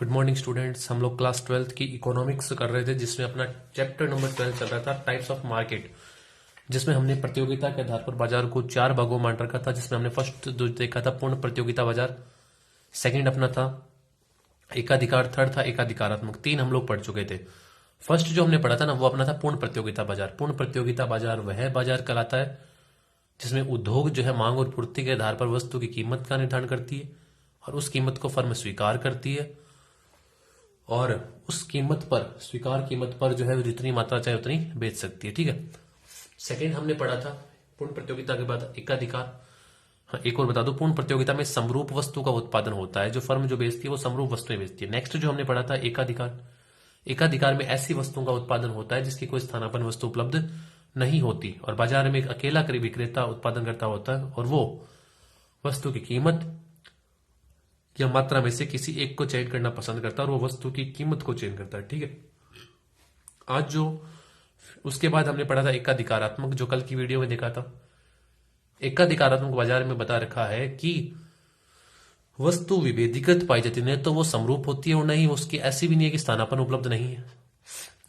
Good morning students. हम लोग class 12th की इकोनॉमिक्स कर रहे थे, जिसमें अपना चैप्टर नंबर 12 चल रहा था टाइप्स ऑफ मार्केट, जिसमें हमने प्रतियोगिता के आधार पर बाजार को 4 भागों में बांट रखा था। जिसमें हमने फर्स्ट देखा था पूर्ण प्रतियोगिता बाजार, सेकंड अपना था एकाधिकार, थर्ड था एकाधिकारात्मक। 3 हम लोग पढ़ चुके थे। फर्स्ट जो हमने पढ़ा था ना, वो अपना था पूर्ण प्रतियोगिता बाजार। पूर्ण प्रतियोगिता बाजार वह बाजार कहलाता है जिसमें उद्योग जो है मांग और पूर्ति के आधार पर वस्तु की कीमत का निर्धारण करती है और उस कीमत को फर्म स्वीकार करती है और उस कीमत पर, स्वीकार कीमत पर जो है जितनी मात्रा चाहे उतनी बेच सकती है। ठीक है। सेकंड हमने पढ़ा था पूर्ण प्रतियोगिता के बाद एकाधिकार। हाँ, एक और बता दो, पूर्ण प्रतियोगिता में समरूप वस्तु का उत्पादन होता है। जो फर्म जो बेचती है वो समरूप वस्तुएं बेचती है। नेक्स्ट जो हमने पढ़ा था एकाधिकार। एकाधिकार में ऐसी वस्तुओं का उत्पादन होता है जिसकी कोई स्थानापन्न वस्तु उपलब्ध नहीं होती और बाजार में एक अकेला विक्रेता उत्पादन करता होता है और वो वस्तु की कीमत या मात्रा में से किसी एक को चयन करना पसंद करता है और वो वस्तु की कीमत को चयन करता है। ठीक है। आज जो उसके बाद हमने पढ़ा था एकाधिकारात्मक, जो कल की वीडियो में देखा था। एकाधिकारात्मक बाजार में बता रखा है कि वस्तु विभेदीकृत पाई जाती है, तो वो समरूप होती है और नहीं उसकी ऐसी भी नहीं है कि स्थानापन्न उपलब्ध नहीं है।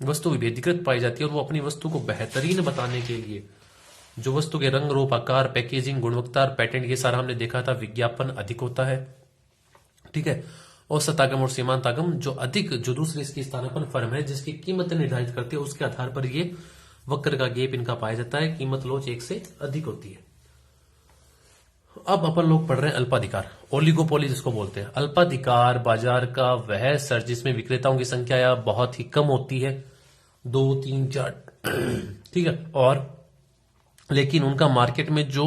वस्तु विभेदीकृत पाई जाती है और वो अपनी वस्तु को बेहतरीन बताने के लिए जो वस्तु के रंग, रूप, आकार, पैकेजिंग, गुणवत्ता और पैटेंट, ये सारा हमने देखा था, विज्ञापन अधिक होता है। ठीक है। औसत और सीमांत आगम जो अधिक, जो दूसरी इसकी स्थानापन्न फर्म है जिसकी कीमत निर्धारित करती है, उसके आधार पर ये वक्र का गैप इनका पाया जाता है। कीमत लोच 1 से अधिक होती है। अब अपन लोग पढ़ रहे हैं अल्पाधिकार, ओलिगोपोली जिसको बोलते हैं। अल्पाधिकार बाजार का वह सर जिसमें विक्रेताओं की संख्या या बहुत ही कम होती है, 2, 3, 4। ठीक है। और लेकिन उनका मार्केट में जो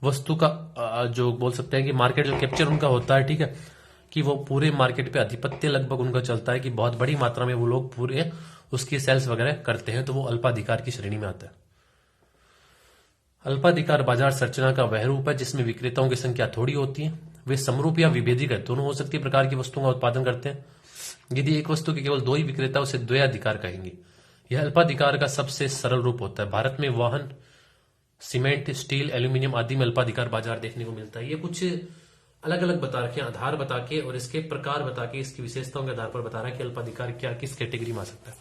वस्तु का जो बोल सकते हैं कि मार्केट कैप्चर उनका होता है। ठीक है। कि वो पूरे मार्केट पे आधिपत्य लगभग उनका चलता है कि बहुत बड़ी मात्रा में वो लोग पूरे उसकी सेल्स वगैरह करते हैं, तो वो अल्पाधिकार की श्रेणी में आता है। अल्पाधिकार बाजार संरचना का वह रूप है जिसमें विक्रेताओं की संख्या थोड़ी होती है। वे समरूप या विभेदीकृत दोनों हो सकती है प्रकार की वस्तुओं का उत्पादन करते हैं। यदि एक वस्तु के केवल 2 ही विक्रेता, उसे द्वयाधिकार कहेंगे। यह अल्पाधिकार का सबसे सरल रूप होता है। भारत में वाहन, सीमेंट, स्टील, एल्यूमिनियम आदि में अल्पाधिकार बाजार देखने को मिलता है। ये कुछ अलग अलग बता रखे हैं, आधार बता के और इसके प्रकार बता के, इसकी विशेषताओं के आधार पर बता रहा है कि अल्पाधिकार क्या किस कैटेगरी में आ सकता है,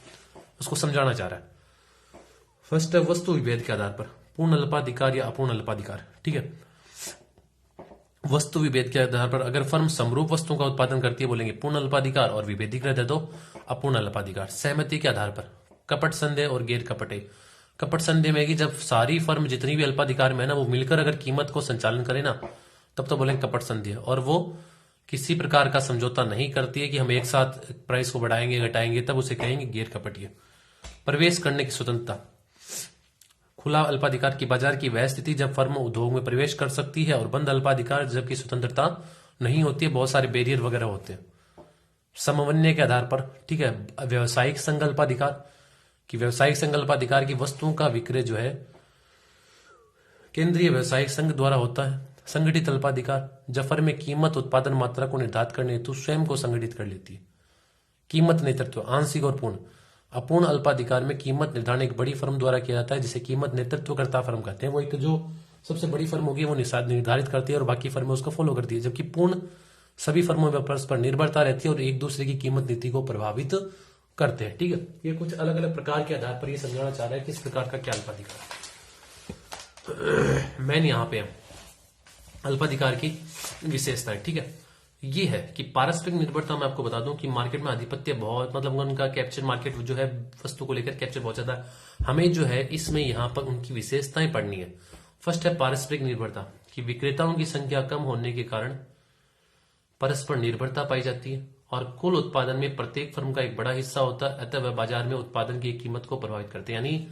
उसको समझाना चाह रहा है। फर्स्ट है वस्तु विभेद के आधार पर पूर्ण अल्पाधिकार या अपूर्ण अल्पाधिकार। ठीक है। वस्तु विभेद के आधार पर अगर फर्म समरूप वस्तुओं का उत्पादन करती है बोलेंगे पूर्ण अल्पाधिकार और विभेदीकृत है तो अपूर्ण अल्पाधिकार। सहमति के आधार पर कपट संदेह और गैर कपटे। कपट संदेह में कि जब सारी फर्म जितनी भी अल्पाधिकार में है ना, वो मिलकर अगर कीमत को संचालन करे ना, तब तो बोलेंगे कपट संदेह। और वो किसी प्रकार का समझौता नहीं करती है कि हम एक साथ प्राइस को बढ़ाएंगे घटाएंगे, तब उसे कहेंगे गैर कपटीय। प्रवेश करने की स्वतंत्रता। खुला अल्पाधिकार की बाजार की वह स्थिति जब फर्म उद्योग में प्रवेश कर सकती है और बंद अल्पाधिकार जबकि स्वतंत्रता नहीं होती है, बहुत सारे बैरियर वगैरह होते हैं। समन्वय के आधार पर। ठीक है। व्यवसायिक संघ अल्पाधिकार कि व्यवसायिक संघ अल्पाधिकार की वस्तुओं का विक्रय जो है केंद्रीय व्यवसायिक संघ द्वारा होता है। संगठित अल्पाधिकार जब फर्म में कीमत उत्पादन मात्रा को निर्धारित करने हेतु स्वयं को संगठित कर लेती है। कीमत नेतृत्व आंशिक और पूर्ण। अपूर्ण अल्पाधिकार में कीमत निर्धारण एक बड़ी फर्म द्वारा किया जाता है जिसे कीमत नेतृत्वकर्ता फर्म कहते हैं। वो एक जो सबसे बड़ी फर्म होगी वो निर्धारित करती है और बाकी फर्में उसको फॉलो करती है। जबकि पूर्ण सभी फर्मों में परस्पर निर्भरता रहती है और एक दूसरे की कीमत नीति को प्रभावित करते हैं। ठीक है। ये कुछ अलग अलग प्रकार के आधार पर ये समझाना चाह रहा है किस प्रकार का क्या अल्पाधिकार है। मैंने यहां पे अल्पाधिकार की विशेषताएं। ठीक है। ये है कि पारस्परिक निर्भरता। मैं आपको बता दूं कि मार्केट में आधिपत्य बहुत, मतलब उनका कैप्चर, मार्केट जो है वस्तु को लेकर कैप्चर बहुत ज्यादा है। हमें जो है इसमें यहां पर उनकी विशेषताएं पढ़नी है। फर्स्ट है पारस्परिक निर्भरता कि विक्रेताओं की संख्या कम होने के कारण परस्पर निर्भरता पाई जाती है और कुल उत्पादन में प्रत्येक फर्म का एक बड़ा हिस्सा होता है, अतः वह बाजार में उत्पादन की कीमत को प्रभावित करते हैं। यानी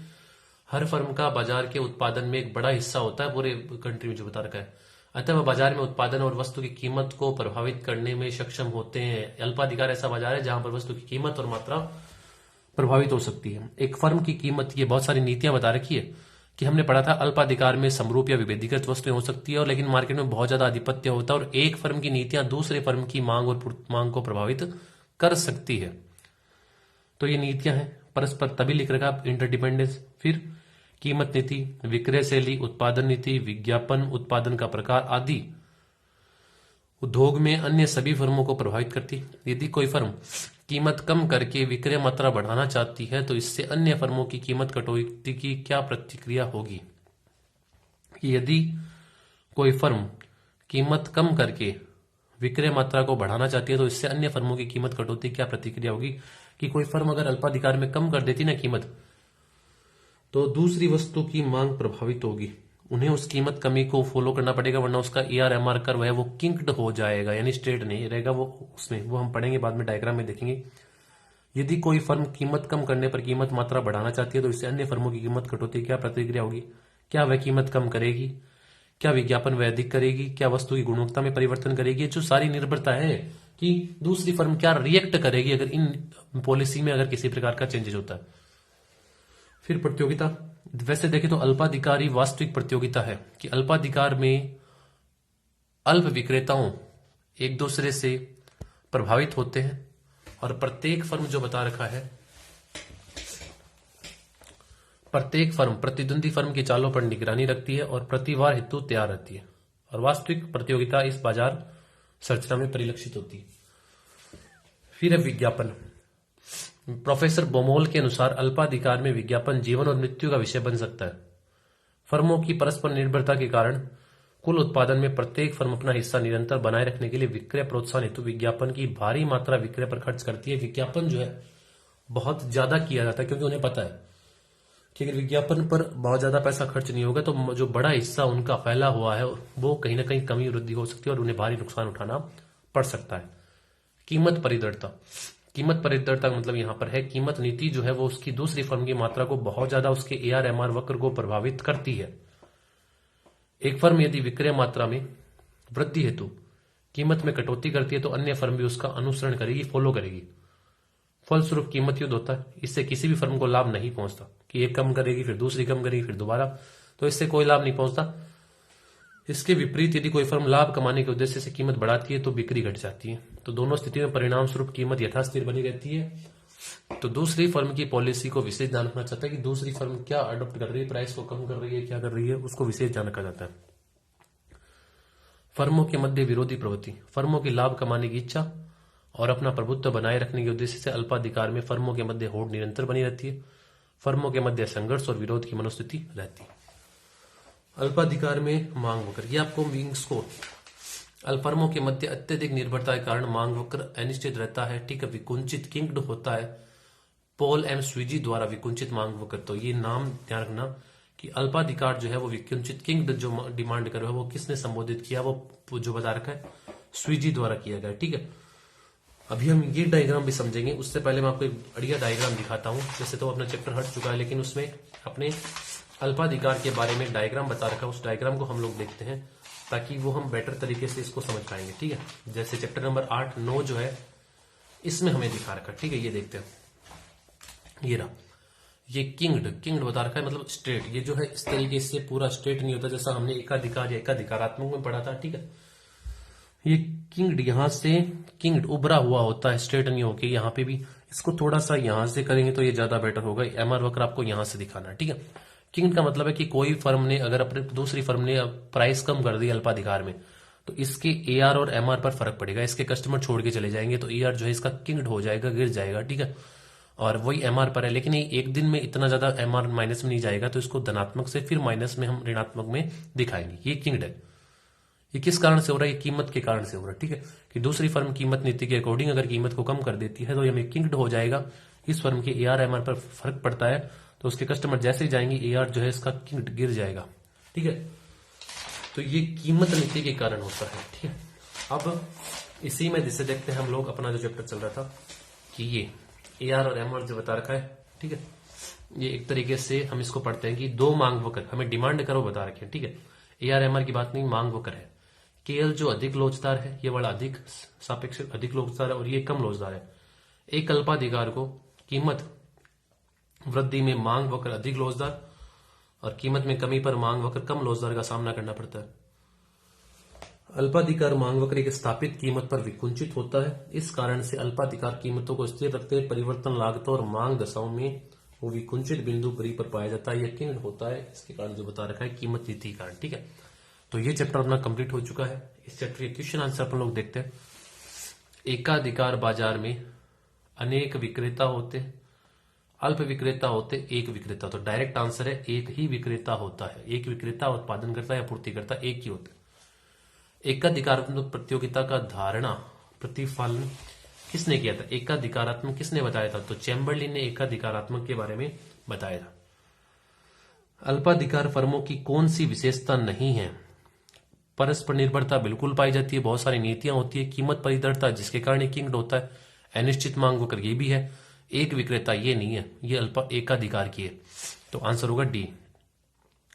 हर फर्म का बाजार के उत्पादन में एक बड़ा हिस्सा होता है पूरे कंट्री में, जो बता रखा है, अतः वह बाजार में उत्पादन और वस्तु की कीमत को प्रभावित करने में सक्षम होते हैं। अल्पाधिकार ऐसा बाजार है जहां पर वस्तु की कीमत और मात्रा प्रभावित हो सकती है। एक फर्म की कीमत, ये बहुत सारी नीतियां बता रखी है कि हमने पढ़ा था अल्पाधिकार में समरूप या विभेदीकृत वस्तुएं हो सकती है और लेकिन मार्केट में बहुत ज्यादा आधिपत्य होता है और एक फर्म की नीतियां दूसरे फर्म की मांग को प्रभावित कर सकती है। तो ये नीतियां हैं परस्पर, तभी लिख रखा इंटरडिपेंडेंस। फिर कीमत नीति, विक्रय शैली, उत्पादन नीति, विज्ञापन, उत्पादन का प्रकार आदि उद्योग में अन्य सभी फर्मों को प्रभावित करती है। यदि कोई फर्म कीमत कम करके विक्रय मात्रा बढ़ाना चाहती है तो इससे अन्य फर्मों की कीमत कटौती की क्या प्रतिक्रिया होगी। यदि कोई फर्म कीमत कम करके विक्रय मात्रा को बढ़ाना चाहती है तो इससे अन्य फर्मों की कीमत कटौती क्या प्रतिक्रिया होगी। कि कोई फर्म अगर अल्पाधिकार में कम कर देती ना कीमत, तो दूसरी वस्तु की मांग प्रभावित होगी, उन्हें उस कीमत कमी को फॉलो करना पड़ेगा, वरना उसका AR/MR कर्व है वो किंक्ड हो जाएगा, यानी स्ट्रेट नहीं रहेगा वो उसमें, वो हम पढ़ेंगे बाद में, डायग्राम में देखेंगे। यदि कोई फर्म कीमत कम करने पर कीमत मात्रा बढ़ाना चाहती है तो इससे अन्य फर्मों की कीमत कटौती क्या प्रतिक्रिया होगी। क्या वह कीमत कम करेगी, क्या विज्ञापन वह अधिक करेगी, क्या वस्तु की गुणवत्ता में परिवर्तन करेगी। जो सारी निर्भरता है कि दूसरी फर्म क्या रिएक्ट करेगी अगर इन पॉलिसी में अगर किसी प्रकार का चेंजेस होता है। फिर प्रतियोगिता, वैसे देखें तो अल्पाधिकारी वास्तविक प्रतियोगिता है कि अल्पाधिकार में अल्प विक्रेताओं एक दूसरे से प्रभावित होते हैं और प्रत्येक फर्म जो बता रखा है, प्रत्येक फर्म प्रतिद्वंदी फर्म की चालों पर निगरानी रखती है और प्रतिवार हेतु तैयार रहती है और वास्तविक प्रतियोगिता इस बाजार संरचना में परिलक्षित होती है। फिर है विज्ञापन। प्रोफेसर बोमोल के अनुसार अल्पाधिकार में विज्ञापन जीवन और मृत्यु का विषय बन सकता है। फर्मों की परस्पर निर्भरता के कारण कुल उत्पादन में प्रत्येक फर्म अपना हिस्सा निरंतर बनाए रखने के लिए विक्रय प्रोत्साहन हेतु विज्ञापन की भारी मात्रा विक्रय पर खर्च करती है। विज्ञापन जो है बहुत ज्यादा किया जाता है क्योंकि उन्हें पता है कि अगर विज्ञापन पर बहुत ज्यादा पैसा खर्च नहीं होगा तो जो बड़ा हिस्सा उनका फैला हुआ है वो कहीं ना कहीं कमी वृद्धि हो सकती है और उन्हें भारी नुकसान उठाना पड़ सकता है। कीमत परिदृढ़ता, कीमत परिदृढ़ता का मतलब यहां पर है कीमत नीति जो है वो उसकी दूसरी फर्म की मात्रा को बहुत ज्यादा उसके AR/MR वक्र को प्रभावित करती है। एक फर्म यदि विक्रय मात्रा में वृद्धि हेतु कीमत में कटौती करती है तो अन्य फर्म भी उसका अनुसरण करेगी, फॉलो करेगी। फलस्वरूप कीमत युद्ध होता है। इससे किसी भी फर्म को लाभ नहीं पहुंचता कि एक कम करेगी फिर दूसरी कम करेगी फिर दोबारा, तो इससे कोई लाभ नहीं पहुंचता। इसके विपरीत यदि कोई फर्म लाभ कमाने के उद्देश्य से कीमत बढ़ाती है तो बिक्री घट जाती है। तो दोनों स्थिति में परिणाम स्वरूप कीमत यथास्थिर बनी रहती है। तो दूसरी फर्म की पॉलिसी को विशेष ध्यान रखना चाहता है कि दूसरी फर्म क्या अडॉप्ट कर रही है, प्राइस को कम कर रही है, क्या कर रही है, उसको विशेष ध्यान रखा जाता है। फर्मों के मध्य विरोधी प्रवृत्ति, फर्मों की लाभ कमाने की इच्छा और अपना प्रभुत्व बनाए रखने के उद्देश्य से अल्पाधिकार में फर्मों के मध्य होड़ निरंतर बनी रहती है। फर्मों के मध्य संघर्ष और विरोध की मनोस्थिति रहती है। अल्पाधिकार में मांग वक्र, ये आपको विंग्स को फर्मों के मध्य अत्यधिक निर्भरता के कारण मांग वक्र अनिश्चित रहता है, ठीक है, विकुंचित किंक्ड होता है। पॉल एम स्विजी द्वारा विकुंचित मांग वक्र, तो ये नाम ध्यान रखना कि अल्पाधिकार जो है वो विकुंचित किंक्ड जो डिमांड कर रहा है वो किसने संबोधित किया, वो जो बता रखा है स्विजी द्वारा किया गया, ठीक है। अभी हम ये डायग्राम भी समझेंगे, उससे पहले मैं आपको एक बढ़िया डायग्राम दिखाता हूं। जैसे तो अपना चैप्टर हट चुका है लेकिन उसमें अपने अल्पाधिकार के बारे में डायग्राम बता रखा है, उस डायग्राम को हम लोग देखते हैं ताकि वो हम बेटर तरीके से इसको समझ पाएंगे, ठीक है। जैसे चैप्टर नंबर 8, 9 जो है इसमें हमें दिखा रखा है, ठीक है। ये देखते हैं, ये रहा, ये किंग्ड बता रखा है, मतलब स्ट्रेट। ये जो है इस तरीके से पूरा स्ट्रेट नहीं होता जैसा हमने एकाधिकार या एकाधिकारात्मक में पढ़ा था, ठीक है। ये किंग्ड यहां से किंग्ड उभरा हुआ होता है, स्ट्रेट नहीं होके। यहाँ पे भी इसको थोड़ा सा यहां से करेंगे तो ये ज्यादा बेटर होगा। MR वक्र आपको यहां से दिखाना है, ठीक है। किंग्ड का मतलब है कि कोई फर्म ने अगर अपने दूसरी फर्म ने प्राइस कम कर दी अल्पाधिकार में तो इसके AR और MR पर फर्क पड़ेगा, इसके कस्टमर छोड़ के चले जाएंगे तो AR जो है इसका किंग्ड हो जाएगा, गिर जाएगा, ठीक है। और वही MR पर है, लेकिन ये एक दिन में इतना ज्यादा MR माइनस में नहीं जाएगा तो इसको धनात्मक से फिर माइनस में हम ऋणात्मक में दिखाएंगे। ये किंग्ड है। ये किस कारण से हो रहा है, ये कीमत के कारण से हो रहा है, ठीक है। कि दूसरी फर्म कीमत नीति के अकॉर्डिंग अगर कीमत को कम कर देती है तो ये किंग्ड हो जाएगा। इस फर्म के AR/MR पर फर्क पड़ता है तो उसके कस्टमर जैसे ही जाएंगे AR जो है इसका किंग्ड गिर जाएगा, ठीक है। तो ये कीमत नीति के कारण होता है, ठीक है। अब इसी में जिसे देखते हैं हम लोग अपना जो चैप्टर चल रहा था कि ये AR और MR जो बता रखा है, ठीक है। ये एक तरीके से हम इसको पढ़ते हैं कि दो मांग वक्र हमें डिमांड करो बता रखे, ठीक है। AR/MR की बात नहीं, मांग वक्र है। KL जो अधिक लोचदार है, ये वाला अधिक सापेक्ष अधिक लोचदार है और ये कम लोचदार है। एक अल्पाधिकार को कीमत वृद्धि में मांग वक्र अधिक लोचदार और कीमत में कमी पर मांग वक्र कम लोचदार का सामना करना पड़ता है। अल्पाधिकार मांग वक्र एक स्थापित कीमत पर विकुंचित होता है। इस कारण से अल्पाधिकार कीमतों को स्थिर रखते हुए परिवर्तन लागतों और मांग दशाओं में वो विकुंचित बिंदु पर पाया जाता है, यह किंग्ड होता है। इसके कारण जो बता रखा है कीमत नीति कारण, ठीक है। तो ये चैप्टर अपना कंप्लीट हो चुका है। इस चैप्टर के क्वेश्चन आंसर अपन लोग देखते हैं। एकाधिकार बाजार में अनेक विक्रेता होते, अल्प विक्रेता होते, एक विक्रेता। तो डायरेक्ट आंसर है एक ही विक्रेता होता है। एक विक्रेता उत्पादन करता है, आपूर्तिकर्ता एक ही होता है। एकाधिकारात्मक प्रतियोगिता का धारणा प्रतिफलन किसने किया था? एकाधिकारात्मक किसने बताया था? तो चैम्बरलिन ने एकाधिकारात्मक के बारे में बताया था। अल्पाधिकार फर्मों की कौन सी विशेषता नहीं है? परस्पर निर्भरता बिल्कुल पाई जाती है, बहुत सारी नीतियां होती है, कीमत परिदृढ़ता जिसके कारण किंग्ड होता है, अनिश्चित मांग होकर ये भी है, एक विक्रेता ये नहीं है, ये अल्प एकाधिकार की है। तो आंसर होगा डी।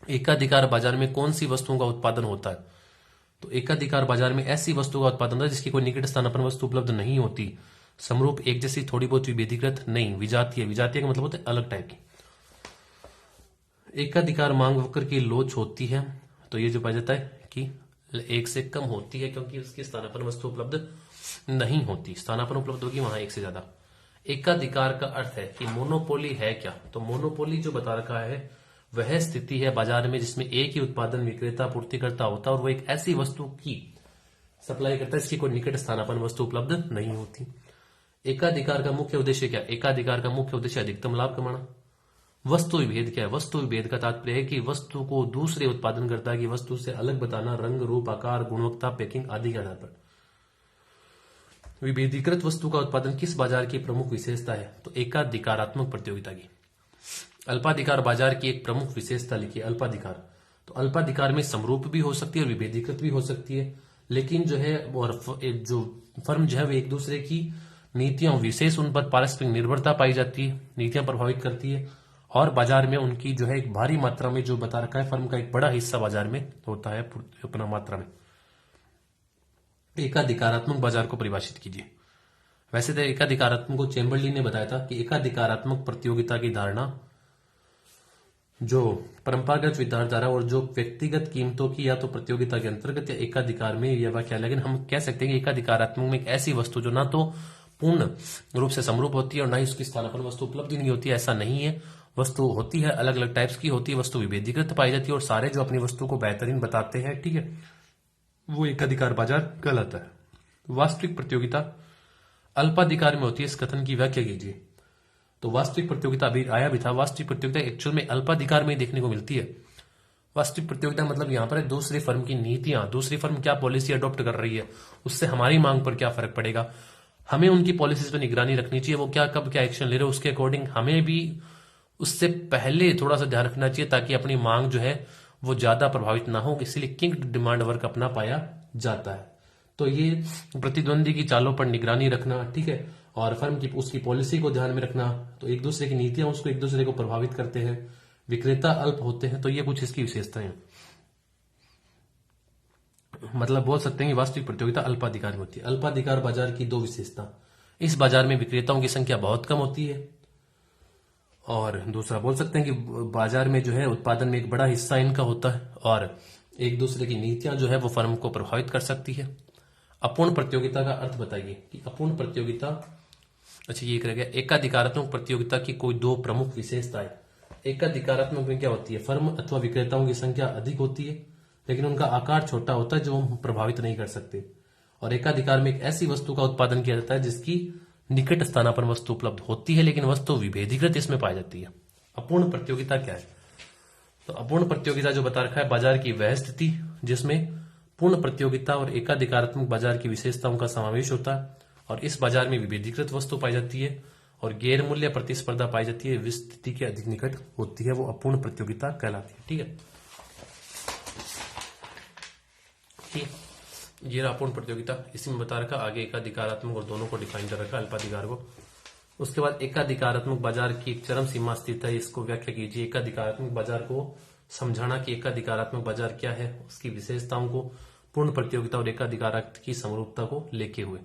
एकाधिकार बाजार में कौन सी वस्तुओं का उत्पादन होता है? तो एकाधिकार बाजार में ऐसी वस्तु का उत्पादन होता है जिसकी कोई निकट स्थानापन्न वस्तु उपलब्ध नहीं होती, समरूप एक जैसी, थोड़ी बहुत विभेदीकृत नहीं, विजातीय। विजातीय का मतलब होता है अलग टाइप की। एकाधिकार मांग वक्र की लोच होती है, तो ये जो पाया जाता है कि एक से कम होती है क्योंकि उसकी स्थानापन्न वस्तु उपलब्ध नहीं होती, स्थानापन्न उपलब्ध होगी वहां एक से ज्यादा। एकाधिकार का अर्थ है कि मोनोपोली है क्या? तो मोनोपोली जो बता रखा है वह स्थिति है बाजार में जिसमें एक ही उत्पादन विक्रेता आपूर्तिकर्ता होता है और वो एक ऐसी वस्तु की सप्लाई करता है जिसकी कोई निकट स्थानापन्न वस्तु उपलब्ध नहीं होती। एकाधिकार का मुख्य उद्देश्य क्या? एकाधिकार का मुख्य उद्देश्य अधिकतम लाभ कमाना। वस्तु विभेद क्या है? वस्तु विभेद का तात्पर्य है कि वस्तु को दूसरे उत्पादनकर्ता की वस्तु से अलग बताना, रंग, रूप, आकार, गुणवत्ता, पैकिंग आदि के आधार पर। विभेदीकृत वस्तु का उत्पादन किस बाजार की प्रमुख विशेषता है? तो एकाधिकारात्मक प्रतियोगिता की। अल्पाधिकार बाजार की एक प्रमुख विशेषता लिखिए, अल्पाधिकार। तो अल्पाधिकार में समरूप भी हो सकती है और विभेदीकृत भी हो सकती है, लेकिन जो है और जो फर्म जो है वो एक दूसरे की नीतियों विशेष उन पर पारस्परिक निर्भरता पाई जाती है, नीतियां प्रभावित करती है और बाजार में उनकी जो है एक भारी मात्रा में जो बता रखा है फर्म का एक बड़ा हिस्सा बाजार में होता है अपना मात्रा में। एकाधिकारात्मक बाजार को परिभाषित कीजिए। वैसे तो एकाधिकारात्मक को चैम्बरलिन ने बताया था कि एकाधिकारात्मक प्रतियोगिता की धारणा जो परंपरागत विचारधारा और जो व्यक्तिगत कीमतों की या तो प्रतियोगिता के अंतर्गत या एकाधिकार में यह वाक्य, लेकिन हम कह सकते हैं कि एकाधिकारात्मक में एक ऐसी वस्तु जो ना तो पूर्ण रूप से समरूप होती है और ना ही उसकी स्थानापन्न वस्तु उपलब्ध नहीं होती है, ऐसा नहीं है। वस्तु होती है, अलग अलग टाइप्स की होती है, वस्तु विभेदीकृत पाई जाती है और सारे जो अपनी वस्तु को बेहतरीन बताते हैं, ठीक है, वो एकाधिकार बाजार कहलाता है। वास्तविक प्रतियोगिता अल्पाधिकार में होती है, इस कथन की व्याख्या कीजिए। तो वास्तविक प्रतियोगिता अभी आया भी था, वास्तविक प्रतियोगिता एक्चुअल में अल्पाधिकार में देखने को मिलती है। वास्तविक प्रतियोगिता मतलब यहां पर दूसरी फर्म की नीतियां, दूसरी फर्म क्या पॉलिसी अडॉप्ट कर रही है, उससे हमारी मांग पर क्या फर्क पड़ेगा, हमें उनकी पॉलिसीज पर निगरानी रखनी चाहिए, वो क्या कब क्या एक्शन ले रहे हैं उसके अकॉर्डिंग हमें भी उससे पहले थोड़ा सा ध्यान रखना चाहिए ताकि अपनी मांग जो है वो ज्यादा प्रभावित ना हो, इसलिए किंग डिमांड वर्क अपना पाया जाता है। तो ये प्रतिद्वंदी की चालों पर निगरानी रखना, ठीक है, और फर्म की उसकी पॉलिसी को ध्यान में रखना, तो एक दूसरे की नीतियां उसको एक दूसरे को प्रभावित करते हैं, विक्रेता अल्प होते हैं, तो ये कुछ इसकी विशेषताएं, मतलब बोल सकते हैं कि वास्तविक प्रतियोगिता अल्पाधिकार में होती है। अल्पाधिकार बाजार की दो विशेषता, इस बाजार में विक्रेताओं की संख्या बहुत कम होती है और दूसरा बोल सकते हैं कि बाजार में जो है उत्पादन में एक बड़ा हिस्सा इनका होता है और एक दूसरे की नीतियां जो है वो फर्म को प्रभावित कर सकती है। अपूर्ण प्रतियोगिता का अर्थ बताइए कि अपूर्ण प्रतियोगिता, अच्छा ये रह गया। एकाधिकारात्मक प्रतियोगिता की कोई दो प्रमुख विशेषताएं। एकाधिकारात्मक में क्या होती है, फर्म अथवा विक्रेताओं की संख्या अधिक होती है लेकिन उनका आकार छोटा होता है जो हम प्रभावित नहीं कर सकते, और एकाधिकार में एक ऐसी वस्तु का उत्पादन किया जाता है जिसकी निकट स्थानापन्न वस्तु उपलब्ध होती है लेकिन वस्तु विभेदीकृत इसमें पाई जाती है। अपूर्ण प्रतियोगिता क्या है? तो अपूर्ण प्रतियोगिता जो बता रखा है बाजार की वह स्थिति जिसमें पूर्ण प्रतियोगिता और एकाधिकारात्मक बाजार की विशेषताओं का समावेश होता है और इस बाजार में विभेदीकृत वस्तु पाई जाती है और गैर मूल्य प्रतिस्पर्धा पाई जाती है, स्थिति के अधिक निकट होती है, वो अपूर्ण प्रतियोगिता कहलाती है। ठीक है, ये रहा अपूर्ण प्रतियोगिता, इसी में बता रखा। आगे एकाधिकारात्मक और दोनों को डिफाइन कर रखा, अल्पाधिकार को। उसके बाद एकाधिकारात्मक बाजार की एक चरम सीमा स्थित है, इसको व्याख्या कीजिए। एकाधिकारात्मक बाजार को समझाना कि एकाधिकारात्मक बाजार क्या है, उसकी विशेषताओं को पूर्ण प्रतियोगिता और एकाधिकार की समरूपता को लेके हुए।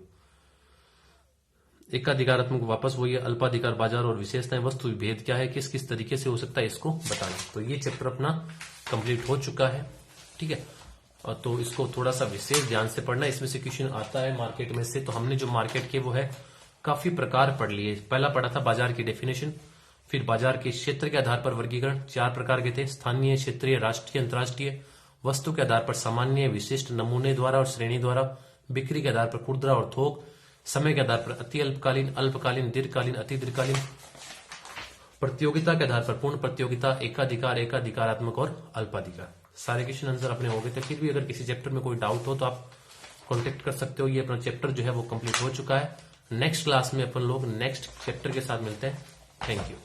एकाधिकारात्मक वापस वही है, अल्पाधिकार बाजार और विशेषताएं, वस्तु विभेद क्या है, किस किस तरीके से हो सकता है, इसको बताना। तो ये चैप्टर अपना कंप्लीट हो चुका है। ठीक है, और तो इसको थोड़ा सा विशेष ध्यान से पढ़ना, इसमें से क्वेश्चन आता है मार्केट में से। तो हमने जो मार्केट के वो है काफी प्रकार पढ़ लिए। पहला पढ़ा था बाजार की डेफिनेशन, फिर बाजार के क्षेत्र के आधार पर वर्गीकरण, 4 प्रकार के थे, स्थानीय, क्षेत्रीय, राष्ट्रीय, अंतर्राष्ट्रीय, वस्तु के आधार पर सामान्य, विशिष्ट, नमूने द्वारा और श्रेणी द्वारा, बिक्री के आधार पर खुदरा और थोक, समय के आधार पर अति अल्पकालीन, अल्पकालीन, दीर्घकालीन, अति दीर्घकालीन, प्रतियोगिता के आधार पर पूर्ण प्रतियोगिता, एकाधिकार, एकाधिकारात्मक और अल्पाधिकार। सारे क्वेश्चन आंसर अपने हो गए थे। फिर भी अगर किसी चैप्टर में कोई डाउट हो तो आप कांटेक्ट कर सकते हो। ये अपना चैप्टर जो है वो कंप्लीट हो चुका है। नेक्स्ट क्लास में अपन लोग नेक्स्ट चैप्टर के साथ मिलते हैं। Thank you.